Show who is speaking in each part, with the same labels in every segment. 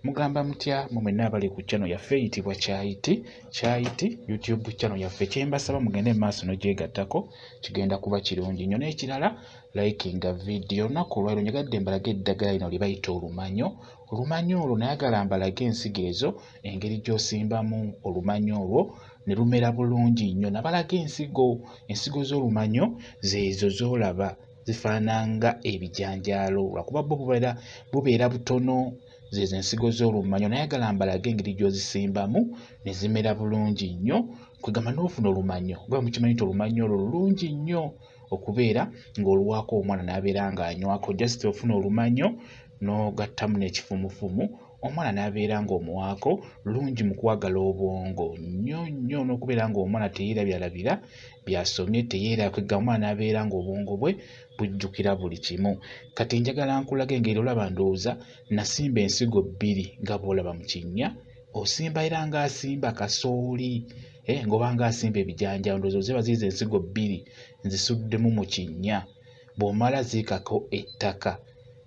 Speaker 1: Mugamba mutya mwe mwenna abali ku channel yaffe eyitibwa Kyayiti YouTube channel yaffe. Kyembasaba mugende mu maaso n'ogyegattako kigenda kuba kirungi nnyo. N'ekirala likinga video. Olunaku olwaleero njagadde mbalage eddagala lino lye bayita olumanyo. Olumanyo olwo nayagala mbalage ensigo ezo, engeri gy'osimbamu olumanyo olwo ne lumera bulungi nnyo. Nabalaga ensigo z'olumanyo zeezo z'olaba zifaananga ebijanjaalo lwakuba bo bubeera butono. Zeezo ensigo z'olumanyo nayagala mbalage engeri gy'ozisimbamu ne zimera bulungi nnyo. Kwegamba n'ofuna olumanyo oba mukimanyi nti olumanyo olwo lulungi nnyo okubeera ng'oluwaako omwana n'abeera ng'anywako. Just ofuna olumanyo n'ogattamu n'ekifumufumu omwana n'abeera ng'omuwaako. Lulungi mu kwagala obwongo nnyo n'okubeera ng'omwana teyeerabiralabira by'asomye, kwegamba omwana n'abeera ng'obwongo bwe bujjukira buli kimu. Kati njagala nkulaga engeri olaba ndowooza nasimba ensigo 2 nga bw'olaba mu kinnya. Osimba era ng'asimba kasooli ng'oba ng'asimba ebijanjaalo. Ndowooza ziba ziizo ensigo 2 nzisuddemu mu kinnya. Bw'omala ziikako ettaka.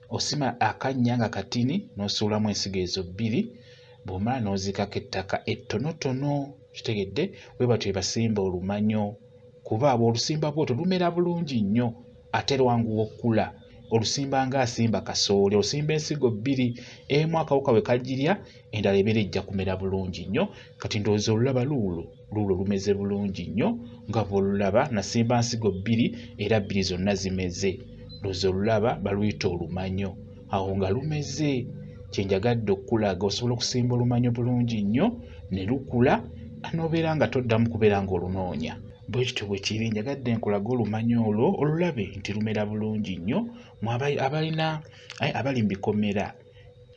Speaker 1: Osima akannya nga katini n'osuulamu ensigo ezo 2. Bw'omala n'oziikako ettaka ettonotono. Kitegedde bwe batyo basimba olumanyo. Kuba bw'olusimba bw'otyo lumera bulungi nnyo ate lwanguwa okkula. Olusimba ng'asimba kasooli. Osimba ensigo 2, emu akawuka bwe kagirya endala ebeera ejja kumera bulungi nnyo. Kati ndowooza olulaba luulo lumeze bulungi nnyo nga bw'olulaba. Nasimba nsigo 2 era 2 zonna zimeze. Ndowooza olulaba baluyita olumanyo. Awo nga lumeze kyenjagadde okulaga osobola okusimba olumanyo bulungi nnyo ne lukula n'obeera nga toddamu kubeera ng'olunoonya. Bwe kityo bwe kiri njagadde nkulaga olumanyo olwo olulabe nti lumera bulungi nnyo. Abali mu bikomera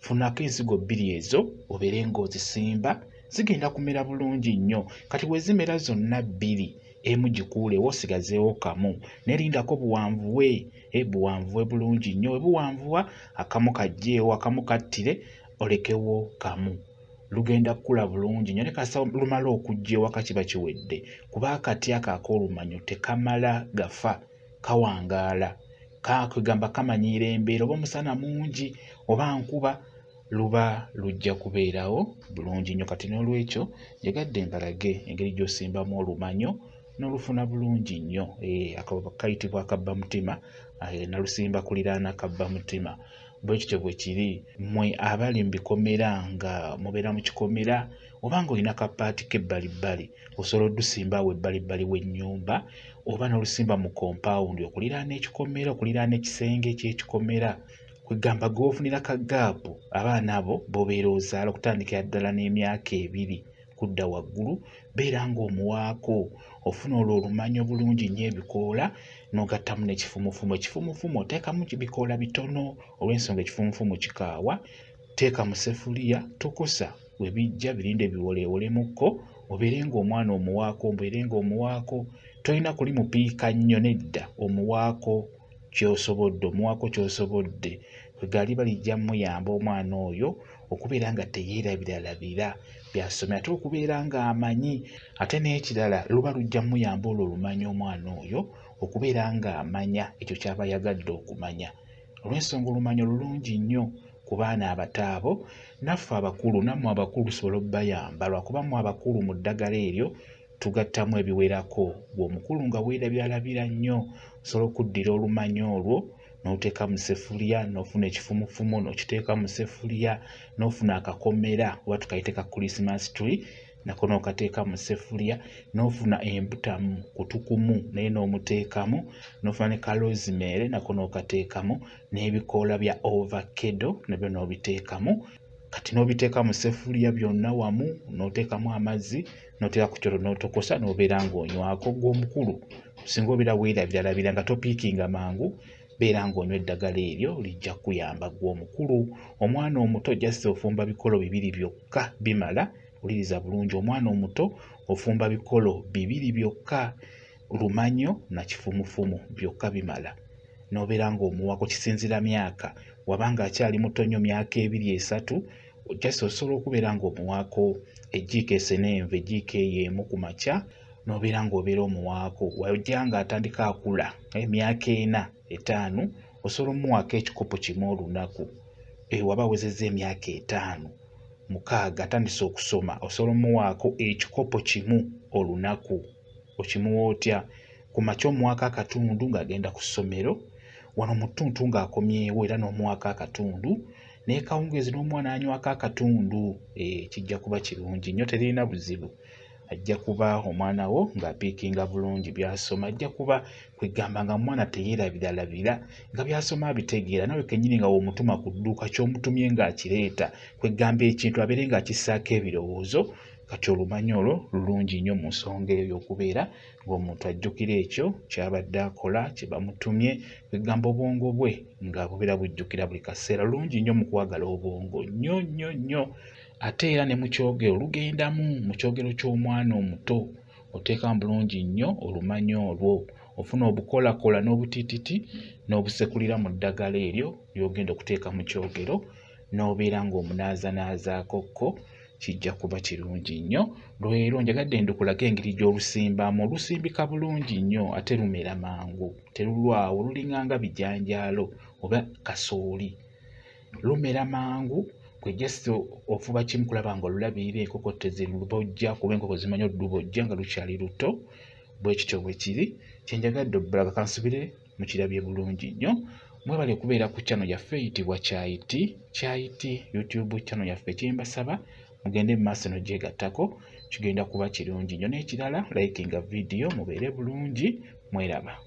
Speaker 1: funako ensigo 2 ezo obeere ng'ozisimba zigenda kumera bulungi nnyo. Kati bwe zimera zonna 2 emu gikuulewo osigazeewo kamu nerindako buwanvuwe bulungi nnyo. Bwe buwanvuwa akamu kajjeewo akamu kattire olekewo kamu. Lugenda kukula bulungi nnyo ne kasa lumala okujja ewaka kiba kiwedde kuba akati ak'olumanyo tekamala gafa kawangaala. Kwegamba kamanyiira embeera oba omusana mungi oba nkuba luba lujja kubeerawo bulungi nnyo. Kati n'olwekyo njagadde mbalage engeri gy'osimbamu olumanyo n'olufuna bulungi nnyo. Kayitibwa akabba mutima. Nalusimba kuliraana kabba mutima. Bwe kityo bwe kiri mmwe abali mu bikomera nga mubeera mu kikomera oba ng'olina kapaati k'ebbalibbali osobola odusimba awo ebbalibbali w'ennyumba oba n'olusimba mu kompawundi okuliraana ekikomera, okuliraana ekisenge ky'ekikomera. Kwegamba gw'ofunira kagaapu abaana abo b'obeera ozaala okutandikira ddala n'emyaka 2 kudda waggulu beera ng'omuwaako. Ofuna olwo olumanyo bulungi nnyo ebikoola n'ogattamu n'ekifumufumu. Ekifumufumu oteekamu bikoola bitono olw'ensonga ekifumufumu kikaawa. Teeka mu sefuliya tokosa we bijja birinde biwoleewolемukko obeere ng'omwana omuwaako. Tolina kulimupiika nnyo nedda omuwaako ky'osobodde. Kwegaliba lijja muyamba omwana oyo okubeera nga teyeerabiralabira by'asomye ate okubeera ng'amanyi. Ate n'ekirala luba lujja muyamba olwo olumanyi omwana oyo okubeera ng'amanya ekyo ky'aba yagadde okumanya. Olw'ensonga olumanyo lulungi nnyo ku baana abato abo. Naffe abakulu nammwe abakulu tusobola obbayamba lwakuba mu abakulu mu ddagala eryo tugattamu ebiwerako. Bw'omukulu nga weerabiralabira nnyo osobola okuddira olumanyo olwo n'oteeka mu sefuliya n'ofuna ekifumufumu n'okiteeka mu sefuliya n'ofuna akakomera oba tukayite ka Christmas tree nako n'okateeka mu sefuliya n'ofuna embutamu kutukumu naye n'omuteekamu n'ofuna ne ka rosemary nako n'okateekamu n'ebikoola bya ovacado nabyo n'obiteekamu. Kati n'obiteeka mu sefuliya byonna wamu n'oteekamu amazzi n'oteeka ku kyoto n'otokosa n'obeera ng'onywako. Gw'omukulu singa obeera weerabiralabira nga topiikinga mangu beera ng'onywa eddagala eryo lijja kuyamba gw'omukulu. Omwana omuto just ofumba bikolo 2 byokka bimala. Uliriza bulungi, omwana omuto ofumba bikolo 2 byokka lumanyo na kifumufumu byokka bimala n'obeera ng'omuwako. Kisinzira myaka wabanga akyali muto nnyo myaka 2-3 just osobola okubeera ng'omuwaako ejjiiko esenenve ejjiiko emu ku makya n'obeera ng'obeera omuwaako. Wajja nga atandika akula emyaka 4-5 osobola omuwaako ekikopo kimu olunaku. Waba awezezza emyaka 5 6 atandise okusoma osobola omuwaako ekikopo kimu olunaku. Okimuwa otya? Ku makya omuwaako akatundu ng'agenda ku ssomero, wano mu ttuntu ng'akomyewo era n'omuwaako akatundu, naye kawungeezi n'omwana anywako akatundu. Kijja kuba kirungi nnyo, terina buzibu. Ajja kuba omwana wo ng'apiikinga bulungi by'asoma. Ajja kuba kwegamba nga omwana teyeerabiralabira nga by'asoma abitegeera, nawe kennyini nga w'omutuma ku dduuka ky'omutumye ng'akireeta, kwegamba ekintu abeere ng'akissaako ebirowoozo. Kati olumanyi olwo lulungi nnyo mu nsonga eyo y'okubeera ng'omuntu ajjukira ekyo ky'abadde akola, kye bamutumye, kwegamba obwongo bwe nga bubeera bujjukira buli kaseera. Lulungi nnyo mu kwagala obwongo nnyo nnyo nnyo. Ate era ne mu kyogero lugendamu, mu kyogero ky'omwana omuto oteekamu bulungi nnyo olumanyi olwo. Ofuna obukolakola n'obutiititi n'obusekulira mu ddagala eryo ly'ogenda okuteeka mu kyogero, n'obeera ng'omunaazanaazaakokko. Kijja kuba kirungi nnyo. Lwero njagadde ndukulage engeri gy'olusimbamu. Olusimbika bulungi nnyo ate lumera mangu, terulwawo, lulinganga bijanjaalo oba kasooli. Lumera mangu, kwe just ofuba kimu kulaba nga olulabirira enkoko tezirubojja, kuba enkoko zimanyi olubojja nga lukyali luto. Bwe kityo bwe kiri. Kye njagadde obbulaga kansubire mukirabye bulungi nnyo. Mwebale okubeera ku channel yaffe eyitibwa Kyayiti YouTube channel yaffe. Kye mbasaba mugende mu maaso n'ogyegattako, kigenda kuba kirungi nnyo. N'ekirala likinga video mubeere bulungi, mweraba.